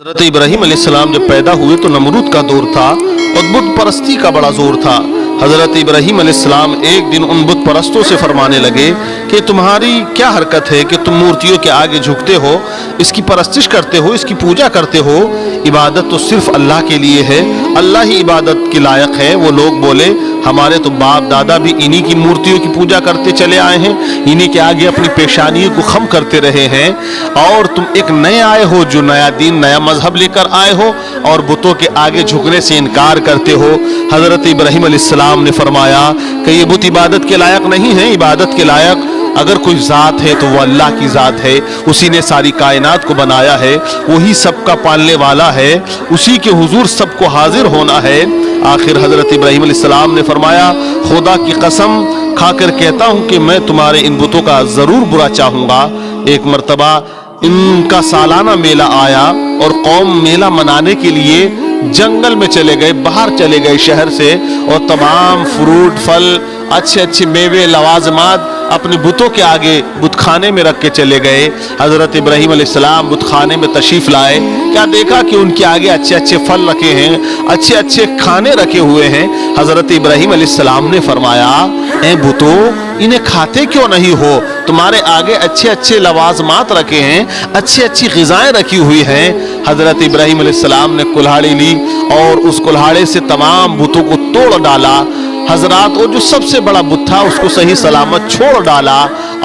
हज़रत इब्राहीम अलैहिस्सलाम जब पैदा हुए तो नमरूद का दौर था और बुत परस्ती का बड़ा जोर था। हज़रत इब्राहीम अलैहिस्सलाम एक दिन उन बुत परस्तों से फरमाने लगे कि तुम्हारी क्या हरकत है कि तुम मूर्तियों के आगे झुकते हो, इसकी परस्तिश करते हो, इसकी पूजा करते हो। इबादत तो सिर्फ अल्लाह के लिए है, अल्लाह ही इबादत के लायक है। वो लोग बोले हमारे तो बाप दादा भी इन्हीं की मूर्तियों की पूजा करते चले आए हैं, इन्हीं के आगे अपनी पेशानियों को खम करते रहे हैं, और तुम एक नए आए हो जो नया दीन नया मजहब लेकर आए हो और बुतों के आगे झुकने से इनकार करते हो। हज़रत इब्राहीम अलैहिस्सलाम ने फरमाया कि ये बुत इबादत के लायक नहीं है। इबादत के लायक अगर कोई ज़ात है तो वो अल्लाह की ज़ात है, उसी ने सारी कायनात को बनाया है, वही सबका पालने वाला है, उसी के हुजूर सबको हाजिर होना है। आखिर हज़रत इब्राहीम अलैहिस्सलाम ने फरमाया खुदा की कसम खाकर कहता हूँ कि मैं तुम्हारे इन बुतों का ज़रूर बुरा चाहूँगा। एक मरतबा इनका सालाना मेला आया और कौम मेला मनाने के लिए जंगल में चले गए, बाहर चले गए शहर से, और तमाम फ्रूट फल अच्छे अच्छे मेवे लवाजमात अपने बुतों के आगे बुतखाने में रख के चले गए। हज़रत इब्राहीम अलैहिस्सलाम बुतखाने में तशरीफ़ लाए, क्या देखा कि उनके आगे अच्छे अच्छे फल रखे हैं, अच्छे अच्छे खाने रखे हुए हैं। हज़रत इब्राहीम अलैहिस्सलाम ने फरमाया ए बुतों, इन्हें खाते क्यों नहीं हो? तुम्हारे आगे अच्छे अच्छे लवाजमात रखे हैं, अच्छी अच्छी ग़िज़ाएँ रखी हुई हैं। हज़रत इब्राहीम अलैहिस्सलाम ने कुल्हाड़ी ली और उस कुल्हाड़े से तमाम बुतों को तोड़ डाला। हजरात, वो जो सबसे बड़ा बुत था उसको सही सलामत छोड़ डाला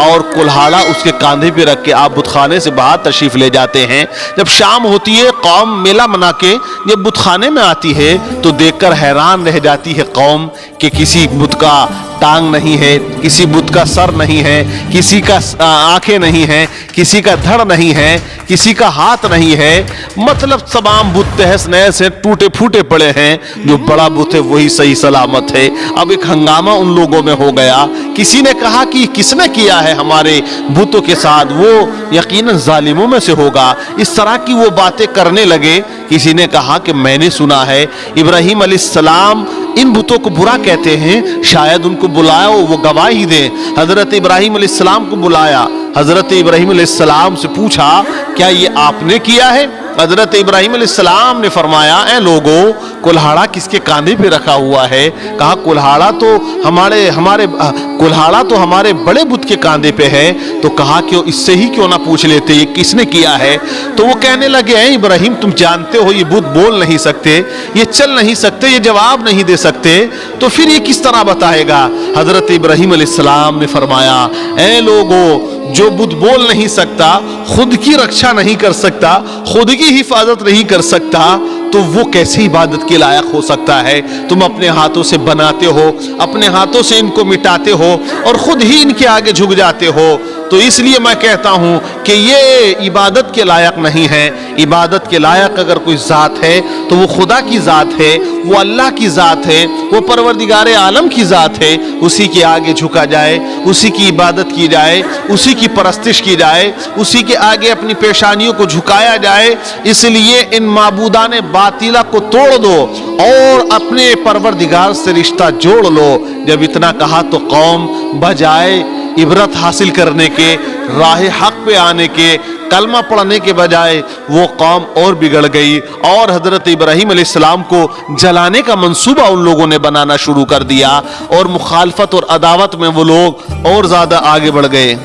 और कुल्हाड़ा उसके कांधे पे रख के आप बुतखाने से बाहर तशरीफ ले जाते हैं। जब शाम होती है, कौम मेला मना के जब बुतखाने में आती है तो देखकर हैरान रह जाती है कौम कि किसी बुत का टांग नहीं है, किसी बुत का सर नहीं है, किसी का आंखें नहीं है, किसी का धड़ नहीं है, किसी का हाथ नहीं है। मतलब तमाम बुत तहस नहस है, टूटे फूटे पड़े हैं। जो बड़ा बुत है वही सही सलामत है। अब एक हंगामा उन लोगों में हो गया। किसी ने कहा कि किसने किया है हमारे बुतों के साथ, वो यकीनन जालिमों में से होगा। इस तरह की वो बातें करने लगे। किसी ने कहा कि मैंने सुना है इब्राहीम अलैहिस्सलाम इन बुतों को बुरा कहते हैं, शायद उनको बुलाओ वो गवाही दे। हज़रत इब्राहीम अलैहिस्सलाम को बुलाया। हज़रत इब्राहीम अलैहिस्सलाम से पूछा क्या ये आपने किया है? हज़रत इब्राहीम अलैहिस्सलाम ने फरमाया ए लोगों, कुल्हाड़ा किसके कांधे पे रखा हुआ है? कहा कुल्हाड़ा तो हमारे बड़े बुत के कांधे पे है। तो कहा क्यों इससे ही क्यों ना पूछ लेते ये किसने किया है? तो वो कहने लगे ए इब्राहीम, तुम जानते हो ये बुत बोल नहीं सकते, ये चल नहीं सकते, ये जवाब नहीं दे सकते, तो फिर ये किस तरह बताएगा? हज़रत इब्राहीम अलैहिस्सलाम ने फरमाया ए लोगों, जो बुत बोल नहीं सकता, खुद की रक्षा नहीं कर सकता, खुद की हिफाजत नहीं कर सकता, तो वो कैसे इबादत के लायक हो सकता है? तुम अपने हाथों से बनाते हो, अपने हाथों से इनको मिटाते हो और खुद ही इनके आगे झुक जाते हो। तो इसलिए मैं कहता हूं कि ये इबादत के लायक नहीं है। इबादत के लायक अगर कोई ज़ात है तो वो खुदा की ज़ात है, वो अल्लाह की ज़ात है, वो परवरदिगार आलम की ज़ात है। उसी के आगे झुका जाए, उसी की इबादत की जाए, उसी की परस्तिश की जाए, उसी के आगे अपनी पेशानियों को झुकाया जाए। इसलिए इन माबूदान बातिला को तोड़ दो और अपने परवरदिगार से रिश्ता जोड़ लो। जब इतना कहा तो कौम बजाए इबरत हासिल करने के, राह हक पे आने के, कलमा पढ़ने के बजाय वो कौम और बिगड़ गई और हज़रत इब्राहीम अलैहिस्सलाम को जलाने का मंसूबा उन लोगों ने बनाना शुरू कर दिया और मुखालफत और अदावत में वो लोग और ज़्यादा आगे बढ़ गए।